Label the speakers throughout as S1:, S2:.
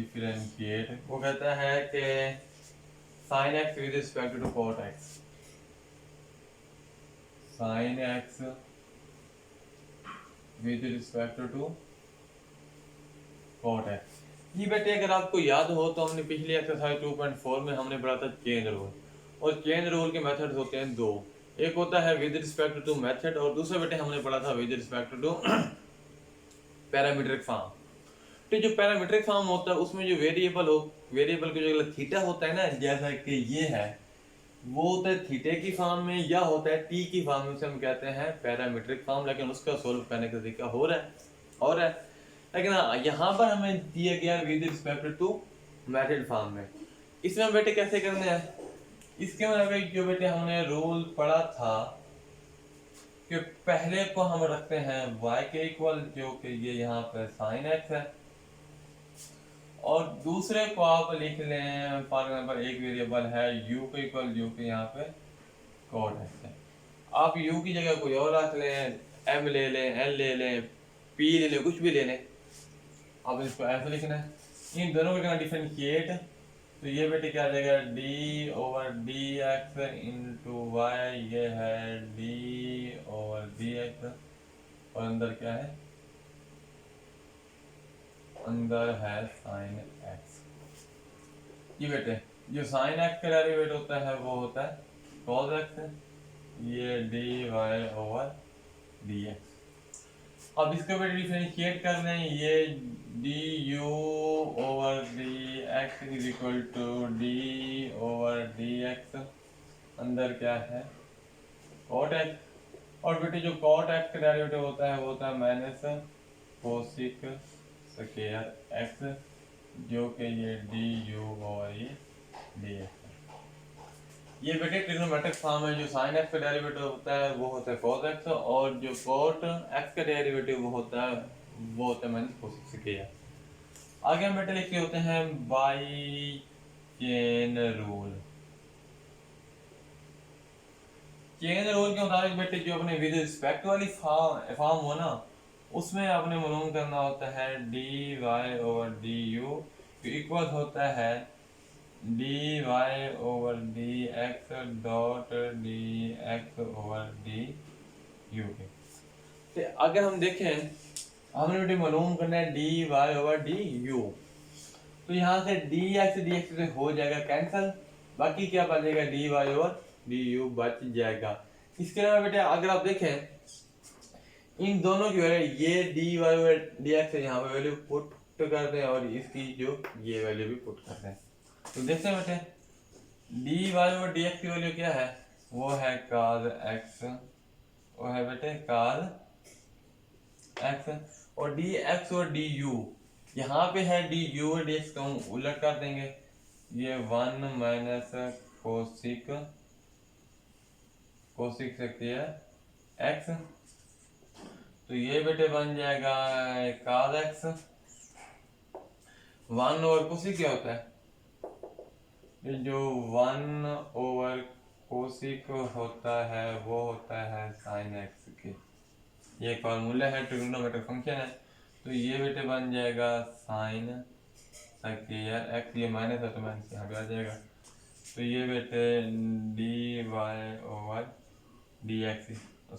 S1: Differentiate, वो कहता है कि sine x with respect to cot x, sine x with respect to cot x. ये बेटे अगर आपको याद हो तो हमने पिछली एक्सरसाइज 2.4 में हमने पढ़ा था चेन रूल, और चेन रूल के मेथड्स होते हैं दो, एक होता है विद रिस्पेक्ट टू मेथड और दूसरा बेटे हमने पढ़ा था with respect to parametric form. तो जो पैरामीट्रिक फॉर्म होता है उसमें जो वेरिएबल का जो थीटा होता है ना, जैसा कि ये है, वो होता है थीटे की फॉर्म में या होता है टी की फॉर्म में, उसे हम कहते हैं पैरामीट्रिक फॉर्म। लेकिन उसका सोल्व करने का तरीका हो रहा है और है, लेकिन यहाँ पर हमें दिया गया with respect to method form में। इसमें बेटे कैसे करने हैं, इसके मतलब जो बेटे हमने रूल पढ़ा था कि पहले को हम रखते हैं y के इक्वल, जो कि ये यहाँ पे साइन एक्स है, और दूसरे को आप लिख लें फॉर एग्जाम्पल एक वेरिएबल है u के इक्वल, जो कि यहाँ पे कॉट एक्स है। आप u की जगह कोई और रख लें, m ले लें, n ले लें, p ले लें, कुछ भी ले लें, आप इसको ऐसे लिखना है। इन दोनों को डिफरेंशिएट, तो ये बेटे क्या आ जाएगा d over d x into y, ये है d ओवर डी एक्स, और अंदर क्या है, अंदर है साइन एक्स। ये बेटे जो साइन एक्स का डेरिवेटिव होता है वो होता है कॉस एक्स, ये d y over d x. अब इसको बेटे डिफरेंशिएट कर लें, ये d u over d x is equal to d over d x, अंदर क्या है कॉट एक्स, और बेटे जो कॉट एक्स का डेरिवेटिव होता है वो होता है माइनस कोसिक स्क्वायर एक्स, जो कि ये डी यू ओवर ये डी एक्स। ये बेटे ट्रिग्नोमेट्रिक फॉर्म है। जो साइन एक्स का डेरिवेटिव होता है वो होता है cos एक्स, और जो cot एक्स का डेरिवेटिव वो होता है माइनस कोसिक स्क्वायर। आगे हम बेटे लिखे होते हैं by chain rule. Chain rule के मुताबिक बेटे जो अपने विद रिस्पेक्ट वाली फॉर्म हो ना, उसमें आपने मालूम करना होता है d y over d u equal होता है d y over d x dot d x over d u के। तो अगर हम देखें, हमने बेटे मालूम करना है d y over d u, तो यहाँ से डी एक्स से हो जाएगा कैंसिल, बाकी क्या बचेगा d y over d u बच जाएगा। इसके अलावा बेटे अगर आप देखें इन दोनों की वैल्यू, ये d y over d x यहाँ पे वैल्यू पुट कर दें और इसकी जो ये वैल्यू भी पुट कर दें, तो देखते हैं बेटे d y over d x की वैल्यू क्या है, वो है cos एक्स, वो है बेटे cos एक्स, और डी एक्स और डी यू यहाँ पे है डी यू और डी एक्स, तो हम उलट कर देंगे, ये 1 माइनस कोसिक स्क्वायर एक्स, तो ये बेटे बन जाएगा cos एक्स। 1 ओवर कोसिक क्या होता है, जो 1 ओवर कोसिक होता है वो होता है साइन एक्स के, ये फॉर्मूला है, ट्रिग्नोमेट्रिक फंक्शन है, तो ये बेटे बन जाएगा साइन स्क्वायर एक्स, ये माइनस है तो माइनस यहाँ पे आ जाएगा, तो ये बेटे d y over d x,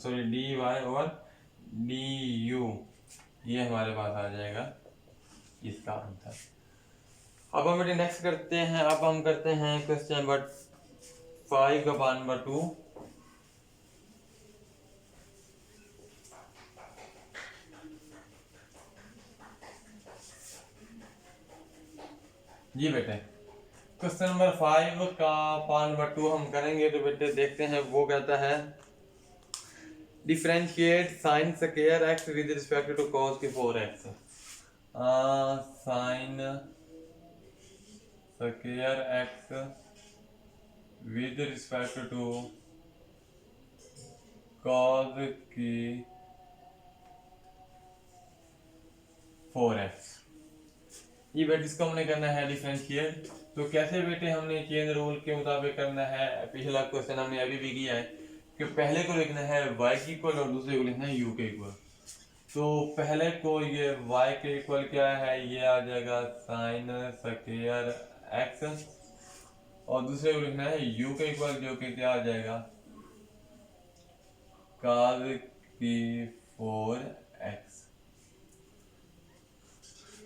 S1: sorry d y over d u, ये हमारे पास आ जाएगा इसका आंसर। अब हम बेटे नेक्स्ट करते हैं, अब हम करते हैं क्वेश्चन नंबर 5 का पार्ट नंबर 2। जी बेटे क्वेश्चन नंबर 5 का पार्ट नंबर 2 हम करेंगे, तो बेटे देखते हैं वो कहता है differentiate sine square x with respect to cos के 4x। Sine square x with respect to cos की 4x, ये बेटे इसको हमने करना है डिफरेंशिएट। तो कैसे बेटे हमने चेन रूल के मुताबिक करना है, पिछला क्वेश्चन हमने अभी भी किया है कि पहले को लिखना है y की इक्वल और दूसरे को लिखना है u के इक्वल। तो पहले को ये y के इक्वल क्या है, ये आ जाएगा साइन स्क्वायर x, और दूसरे को लिखना है u के इक्वल, जो कि क्या आ जाएगा cos की 4x।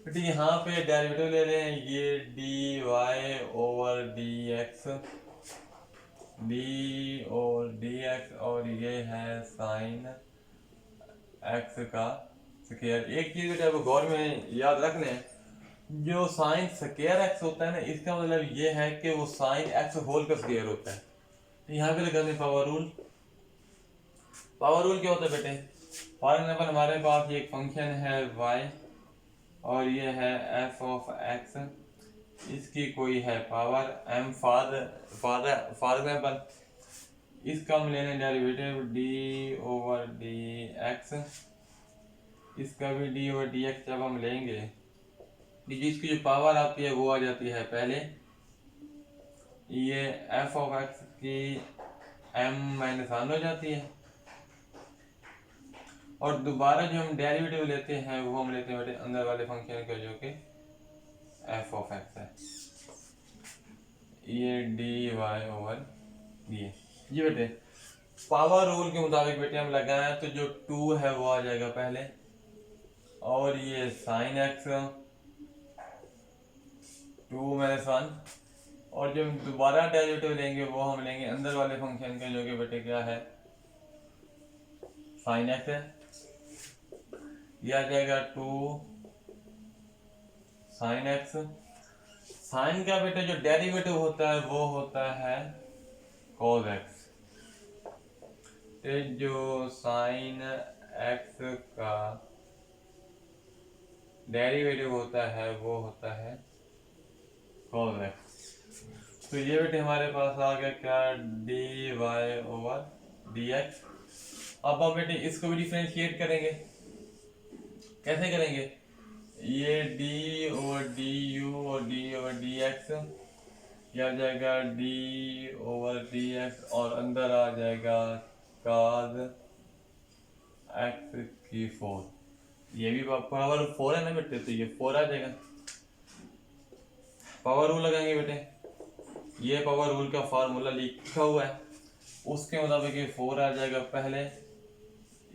S1: बेटे यहाँ पे डेरिवेटिव ले रहे हैं, ये d y over d x, d और डी एक्स, और ये है साइन एक्स का स्क्वायर। एक चीज बेटा आपको गौर में याद रख लें, जो साइन स्क्वायर एक्स होता है ना, इसका मतलब ये है कि वो साइन एक्स होल का स्क्वायर होता है। तो यहाँ पे लगाते हैं पावर रूल। पावर रूल क्या होता है बेटे, फॉर एग्जाम्पल हमारे पास एक फंक्शन है y, और ये है एफ ऑफ एक्स, इसकी कोई है पावर m, फॉर एग्जाम्पल इसका हम लेने derivative d over d x, इसका भी d ओवर डी एक्स जब हम लेंगे, जिसकी जो पावर आती है वो आ जाती है पहले ये f ऑफ x की m माइनस वन हो जाती है, और दोबारा जो हम डेरिवेटिव लेते हैं वो हम लेते हैं अंदर वाले फंक्शन का, जो कि f ऑफ x है, ये dy ओवर डी। ये बेटे पावर रूल के मुताबिक बेटे हम लगाएं तो जो 2 है वो आ जाएगा पहले, और ये साइन एक्स 2 माइनस 1, और जो दोबारा डेरिवेटिव लेंगे वो हम लेंगे अंदर वाले फंक्शन का, जो कि बेटे क्या है साइन एक्स है, ये आ जाएगा 2 साइन एक्स। साइन का बेटे जो डेरिवेटिव होता है वो होता है cos x, तो जो साइन x का डेरिवेटिव होता है वो होता है cos x। तो ये बेटे हमारे पास आ गया क्या, dy ओवर dx। अब हम बेटे इसको भी डिफरेंशिएट करेंगे, कैसे करेंगे, ये d ओवर du और d ओवर dx, ये आ जाएगा d ओवर dx, और अंदर आ जाएगा cos x की 4, ये भी पावर 4 है ना बेटे, तो ये 4 आ जाएगा। पावर रूल लगाएंगे बेटे, ये पावर रूल का फार्मूला लिखा हुआ है, उसके मुताबिक ये 4 आ जाएगा पहले,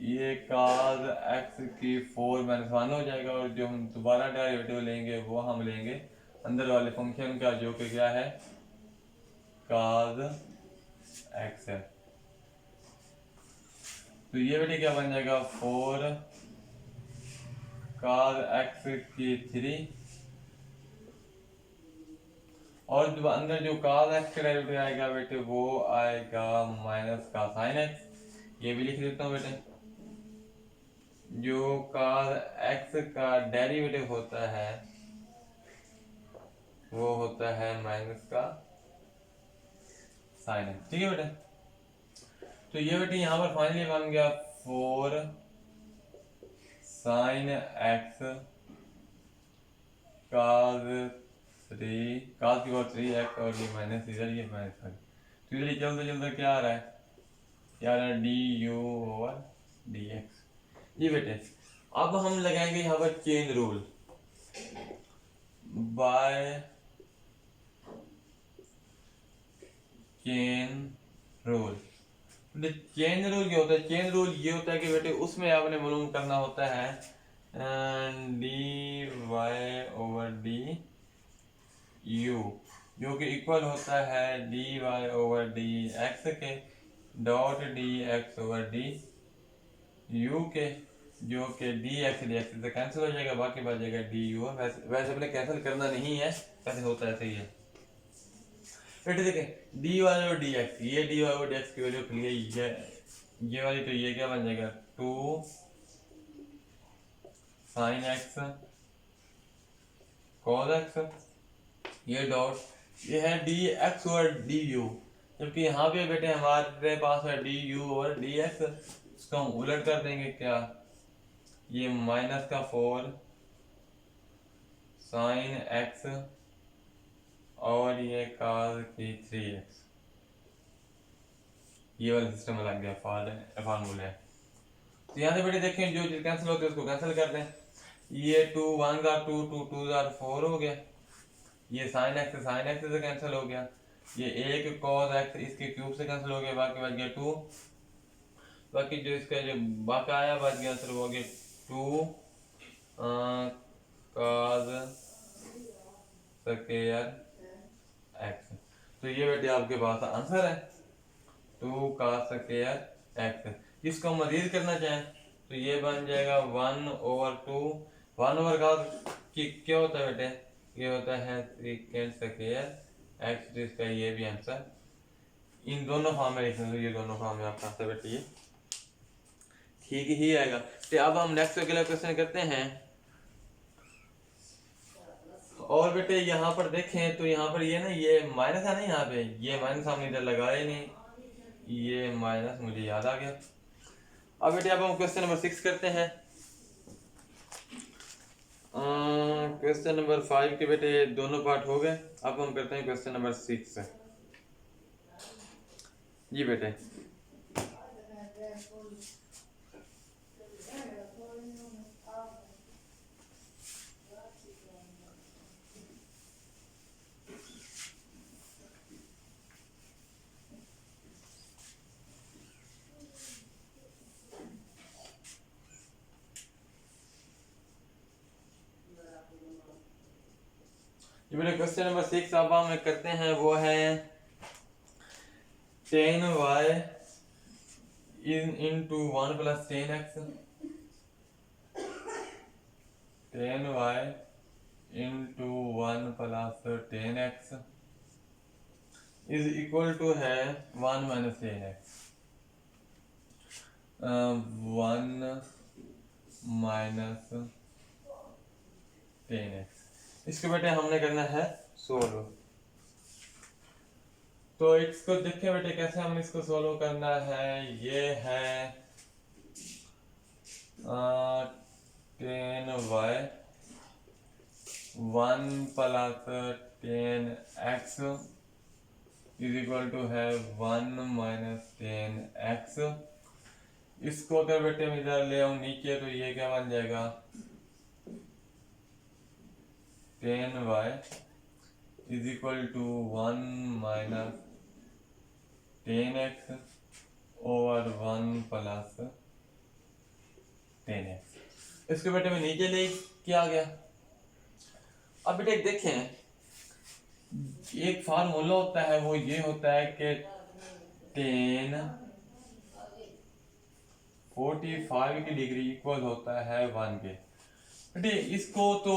S1: ये cos x की 4 माइनस 1 हो जाएगा, और जो हम दोबारा डेरिवेटिव लेंगे वो हम लेंगे अंदर वाले फंक्शन का, जो कि क्या है cos x है। तो ये बेटे क्या बन जाएगा 4 cos x की 3, और जो अंदर जो cos x का डेरिवेटिव आएगा बेटे वो आएगा माइनस का sin x, ये भी लिख देता हूँ बेटे, जो cos x का डेरिवेटिव होता है वो होता है माइनस का sin x, ठीक है बेटे। तो ये बेटे यहाँ पर फाइनली बन गया 4 sin x cos 3 cos की पावर 3x, और ये माइनस इधर ये माइनस 5, तो इधर चलते चलते क्या आ रहा है, क्या आ रहा है du ओवर dx। ये बेटे अब हम लगाएंगे यहाँ पर chain rule, by chain rule. Chain rule क्या होता है, चेन रूल ये होता है कि बेटे उसमें आपने मालूम करना होता है d y over d u, जो कि इक्वल होता है d y over d x के dot d x over d u के, जो कि डी एक्स से कैंसिल हो जाएगा, बाकी बच जाएगा डी यू। वैसे अपने कैंसिल करना नहीं है, कैसे होता है ऐसे ही है बेटे। देखें डी वाई और डी एक्स, ये डी वाई और डी एक्स की वैल्यू खुली है, ये वाली, तो ये क्या बन जाएगा 2 साइन एक्स कॉस एक्स, ये डॉट ये है D x over d you, जबकि यहाँ पे बेटे हमारे पास है D u over d x, इसको हम उलट कर देंगे, क्या ये माइनस का 4 साइन एक्स और ये cos की 3x, ये वाला सिस्टम लग गया फार्मूला है। तो यहाँ से बेटे देखें जो चीज कैंसिल होती है उसको कैंसिल कर दें। ये 2 1 का 2 2 2 4 हो गया। ये साइन एक्स से कैंसिल हो गया। ये एक कॉस एक्स इसके क्यूब से कैंसिल हो गया, बाकी बच गया 2। बाकी जो इसका जो बाकी आया बच गया सिर्फ हो गया 2 कॉस स्क्वायर एक्स। तो ये बेटे आपके पास आंसर है 2 कॉस स्क्वायर एक्स। इसको मजीद करना चाहें तो ये बन जाएगा 1/2। 1/cos क्या होता है बेटे, ये होता है सेकेंड स्क्वायर एक्स। तो इसका ये भी आंसर इन दोनों फॉर्म में लिखने, तो ये दोनों फॉर्म में आपका आंसर बेटे ये ठीक ही आएगा। तो अब हम नेक्स्ट अगला क्वेश्चन करते हैं। और बेटे यहाँ पर देखें तो यहाँ पर ये ना ये माइनस है ना, यहाँ पे ये माइनस हमने इधर लगाया नहीं, ये माइनस मुझे याद आ गया। अब बेटे अब हम क्वेश्चन नंबर 6 करते हैं। क्वेश्चन नंबर 5 के बेटे दोनों पार्ट हो गए। अब हम करते हैं क्वेश्चन नंबर 6 जी बेटे। ये बेटे क्वेश्चन नंबर 6 अब हम करते हैं वो है tan y into 1 plus tan x। tan y into 1 plus tan x is equal to है 1 minus tan x। 1 minus tan x। इसको बेटे हमने करना है सोल्व। तो इसको देखें बेटे कैसे हम इसको सोल्व करना है। ये है tan y 1 plus tan x is equal to है 1 minus tan x। इसको अगर बेटे मैं इधर ले आऊं नीचे तो ये क्या बन जाएगा tan y is equal to 1 minus tan x over 1 plus tan x। इसको बेटे मैं नीचे ले क्या आ गया। अब बेटे देखें एक फार्मूला होता है वो ये होता है कि tan 45 की डिग्री इक्वल होता है 1 के। बेटे इसको तो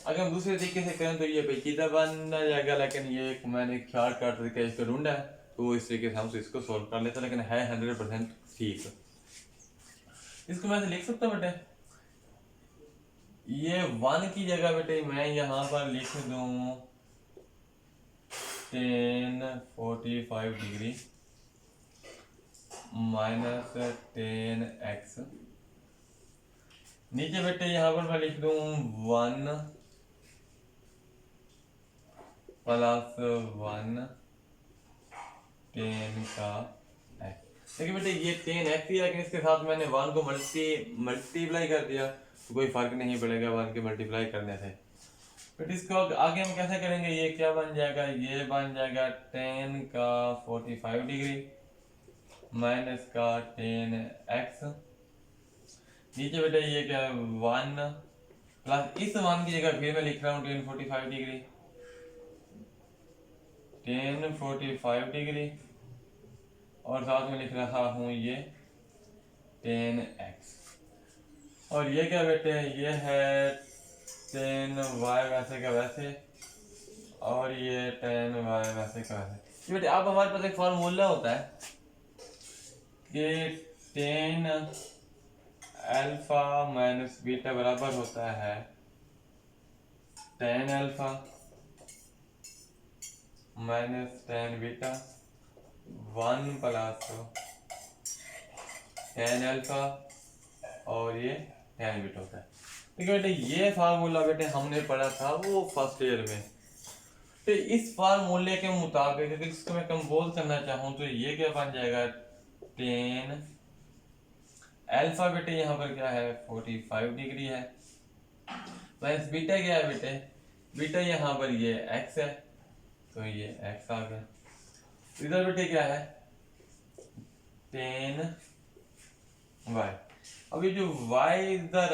S1: अगर हम दूसरे तरीके से करें तो ये पेचीदा बन जाएगा, लेकिन ये एक मैंने ख्याल का तरीका इसको ढूंढा है तो इस तरीके से हम इसको सोल्व कर लेते हैं, लेकिन है 100% ठीक। इसको मैं लिख सकता हूँ बेटे, ये 1 की जगह बेटे मैं यहाँ पर लिख दूँ tan 45 degree minus tan x। नीचे बेटे यहाँ पर मैं लिख दूँ 1 प्लस 1 tan का x। देखिए बेटे ये tan x ही है, लेकिन इसके साथ मैंने 1 को मल्टीप्लाई कर दिया तो कोई फर्क नहीं पड़ेगा 1 के मल्टीप्लाई करने से। बट इसको आगे हम कैसे करेंगे, ये क्या बन जाएगा, ये बन जाएगा tan का 45 डिग्री माइनस का tan x। नीचे बेटा ये क्या 1 प्लस इस 1 की जगह फिर मैं लिख रहा हूँ tan 45 डिग्री tan 45 डिग्री और साथ में लिख रहा हूँ ये tan x। और ये क्या बेटे ये है tan y वैसे का वैसे और ये tan y वैसे का वैसे। बेटे अब हमारे पास एक फॉर्मूला होता है कि tan अल्फा माइनस बीटा बराबर होता है tan alpha minus tan beta 1 plus tan alpha और ये tan बीटा होता है। देखिए बेटे ये फार्मूला बेटे हमने पढ़ा था वो फर्स्ट ईयर में। तो इस फार्मूले के मुताबिक अगर इसको मैं कंपोज करना चाहूँ तो ये क्या बन जाएगा tan अल्फा बेटे यहाँ पर क्या है 45 डिग्री है, माइनस बीटा क्या है बेटे, बीटा यहाँ पर ये x है तो ये x आ गया। इधर बेटे क्या है tan y। अब ये जो y इधर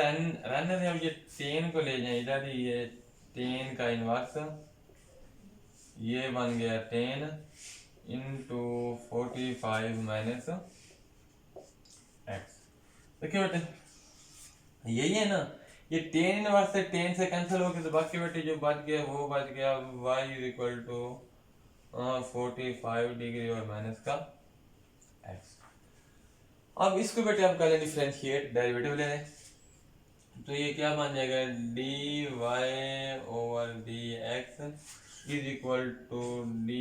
S1: रन है, अब ये tan को ले जाए इधर, ये tan का इनवर्स ये बन गया tan इंटू 45 माइनस x। देखिए बेटे यही है ना, ये tan इनवर्स से tan से कैंसिल हो गया तो बाकी बेटे जो बच गया वो बच गया y is equal to 45 degree और माइनस का x। अब इसको बेटे आप कर लें डिफरेंशिएट, डेरिवेटिव ले लें तो ये क्या बन जाएगा dy over dx is equal to d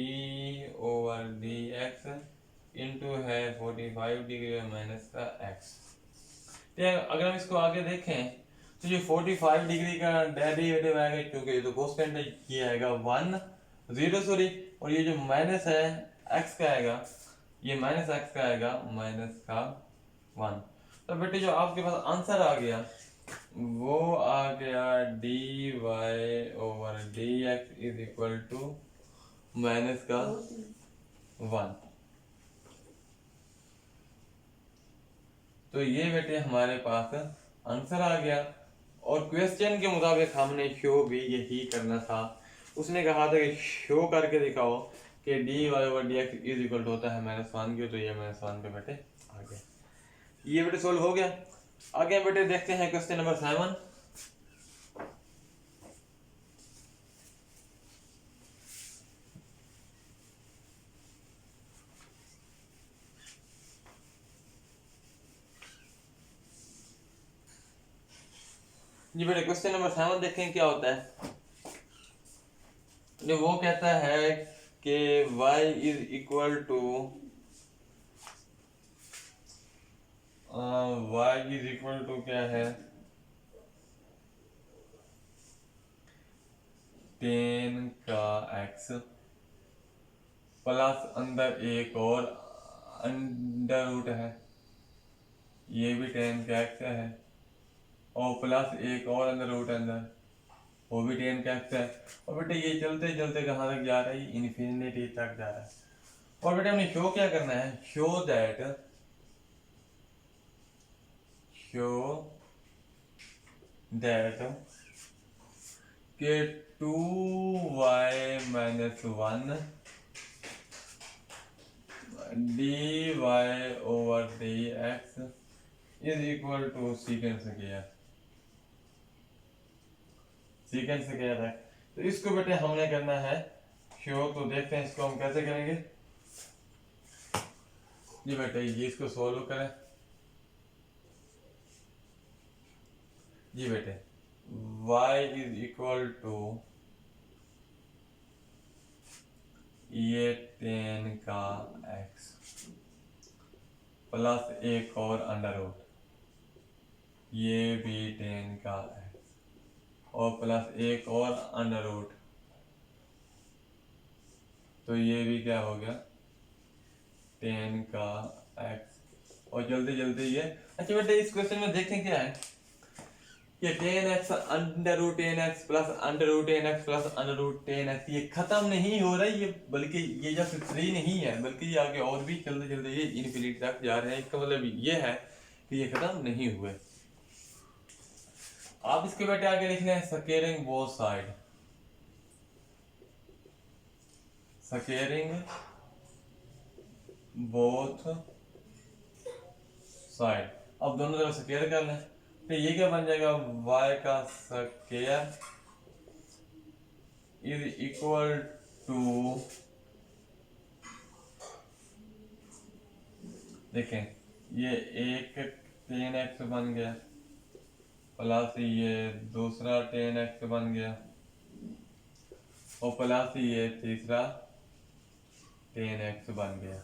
S1: over dx into है 45 डिग्री और माइनस का x। तो अगर हम इसको आगे देखें तो ये 45 डिग्री का डेरिवेटिव आएगा क्योंकि ये तो कांस्टेंट है, ये आएगा 1 सॉरी, और ये जो माइनस है x का आएगा, ये माइनस x का आएगा माइनस का 1। तो बेटे जो आपके पास आंसर आ गया वो आ गया dy over dx is equal to minus का 1। तो ये बेटे हमारे पास आंसर आ गया, और क्वेश्चन के मुताबिक हमने शो भी यही करना था। उसने कहा था कि शो करके दिखाओ कि dy over dx is equal to होता है -1 के, तो ये -1 पे बेटे आ गया। ये बेटे सोल्व हो गया। आगे बेटे देखते हैं क्वेश्चन नंबर 7। जी बेटे क्वेश्चन नंबर 7 देखें क्या होता है। जो वो कहता है कि y इज इक्वल टू क्या है tan का x प्लस अंदर एक और अंडर रूट है, ये भी tan का x है, और प्लस एक और अंदर रूट अंदर वो भी tan का x है। और बेटे ये चलते चलते कहाँ तक जा रहा है, इन्फिनिटी तक जा रहा है। और बेटे हमने शो क्या करना है, शो दैट के 2y minus 1 dy over dx is equal to secant square है। तो इसको बेटे हमने करना है शो, तो देखते हैं इसको हम कैसे करेंगे। जी बेटे ये इसको सॉल्व करें। जी बेटे y इज इक्वल टू ये tan का x प्लस एक और अंडर रूट, ये भी tan का x और प्लस एक और अंडर रूट, तो ये भी क्या हो गया tan का x। और जल्दी जल्दी ये अच्छा बेटे इस क्वेश्चन में देखें क्या है, ये tan x under root tan x plus under root tan x plus under root tan x ये खत्म नहीं हो रहा है, ये बल्कि ये जस्ट 3 नहीं है बल्कि ये आगे और भी चलते चलते ये इन्फिनिटी तक जा रहे हैं। इसका मतलब ये है कि ये खत्म नहीं हुए। आप इसके बेटे आगे लिखना है squaring both side, squaring both side. अब दोनों तरफ स्क्वेयर कर लें तो ये क्या बन जाएगा y का स्क्वायर इज इक्वल टू, देखें ये एक tan x बन गया प्लस ये दूसरा tan x बन गया और प्लस ये तीसरा tan x बन गया।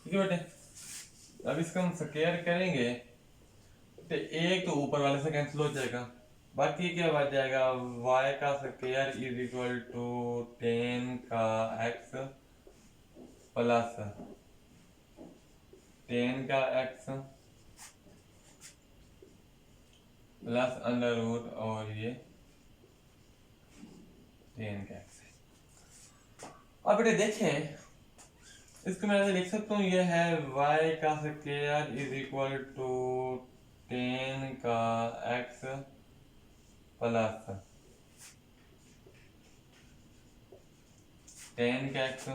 S1: ठीक है बेटे, अब इसका हम स्क्वायर करेंगे तो एक तो ऊपर वाले से कैंसिल हो जाएगा, बाकी क्या बच जाएगा y का square is equal to tan का x प्लस टेन का एक्स प्लस अंडर रूट और ये टेन का एक्स है। अब बेटे देखें, इसको मैं ऐसे लिख सकता हूँ, ये है y का square is equal to ten का एक्स प्लस टेन का x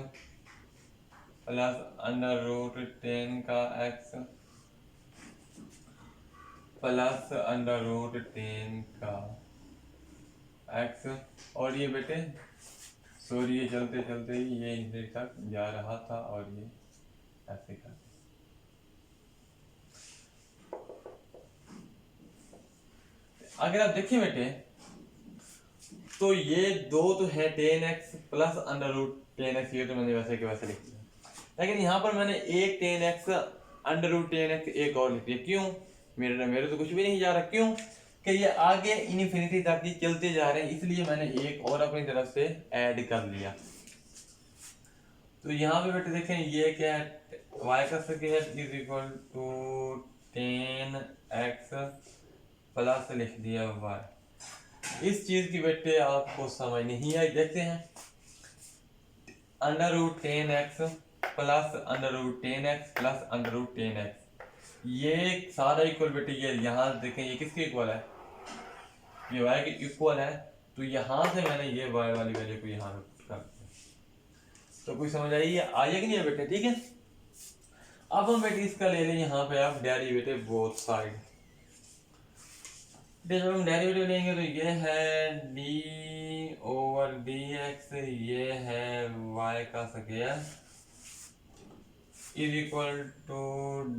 S1: plus under root ten का x plus under root ten का एक्स। और ये बेटे सॉरी, ये चलते चलते ही ये इधर तक जा रहा था और ये ऐसे कर। अगर आप देखिए बेटे तो ये दो तो है tan x plus under root tan x, ये तो मैंने वैसे के वैसे लिख दिया, लेकिन यहाँ पर मैंने एक tan x under root tan x एक और लिख दिया। क्यों? मेरे तो कुछ भी नहीं जा रहा। क्यों? कि ये आगे इनफिनिटी तक ही चलते जा रहे हैं, इसलिए मैंने एक और अपनी तरफ से ऐड कर लिया। तो यहाँ पे बेटे देखें, ये क्या है, y का square is equal to tan x plus लिख दिया y। इस चीज की बेटे आपको समझ नहीं आई। देखते हैं, under root tan x plus under root tan x plus under root tan x, ये सारा इक्वल बेटे ये यहाँ देखें ये किसके इक्वल है, ये y के इक्वल है। तो यहाँ से मैंने ये y वाली वैल्यू को यहाँ पे कर दिया। तो कोई समझ आई कि नहीं है बेटे? ठीक है, अब हम बेटे इसका ले लें यहाँ पे आप डेरिवेटिव बोथ साइड। जब हम डेरिवेटिव लेंगे तो ये है डी ओवर डी एक्स, ये है y का square is equal to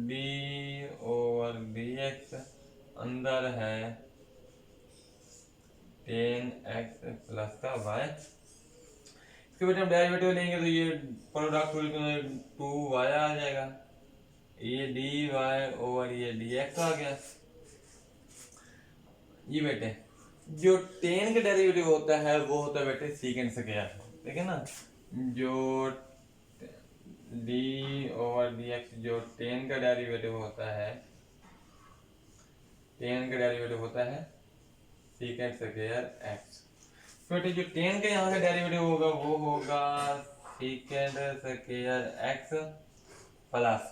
S1: d over d x, अंदर है टेन एक्स प्लस का y। इसके बेटे हम डेरिवेटिव लेंगे तो ये प्रोडक्ट टू y आ जाएगा, ये डी वाई ओवर ये डी एक्स आ गया। ये बेटे जो टेन का डेरिवेटिव होता है वो होता है बेटे सीकेंड स्क्वायर, ठीक है ना। जो डी ओवर डी एक्स, जो टेन का डेरिवेटिव होता है, टेन का डेरिवेटिव होता है सीकेंड स्क्वायर एक्स। बेटे जो टेन का यहाँ से डेरिवेटिव होगा वो होगा सीकेंड स्क्वायर एक्स प्लस,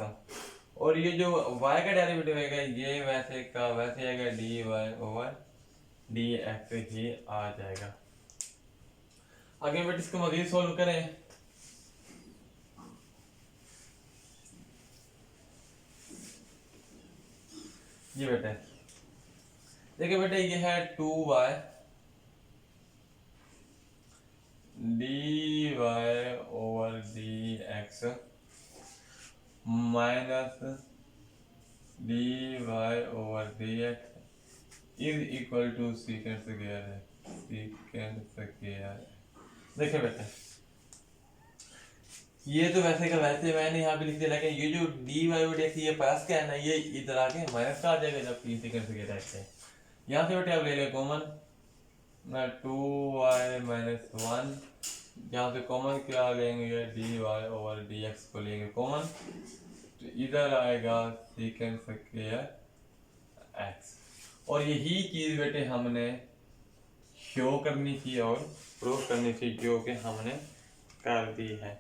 S1: और ये जो y का डेरिवेटिव है ये वैसे का वैसे आएगा d y over d x ही आ जाएगा। आगे बेटे इसको मजीद सोल्व करें। ये बेटे देखिए बेटे, ये है two y d y over d x minus d y over d x is equal to secant square है, सीकेंड स्क्वायर। देखिए बेटा ये तो वैसे का वैसे मैंने यहाँ पे लिख दिया, लेकिन ये जो d y over d x ये प्लस का है ना, ये इधर आके माइनस का आ जाएगा जबकि सीकेंड स्क्वायर एक्स है। यहाँ से बेटे आप ले लें कॉमन, ना टू वाई माइनस वन, यहाँ से कॉमन क्या लेंगे, d y over d x को लेंगे कॉमन, तो इधर आएगा सीकेंड स्क्वायर एक्स। और यही चीज बेटे हमने शो करनी थी और प्रूव करनी थी, जो कि हमने कर दी है।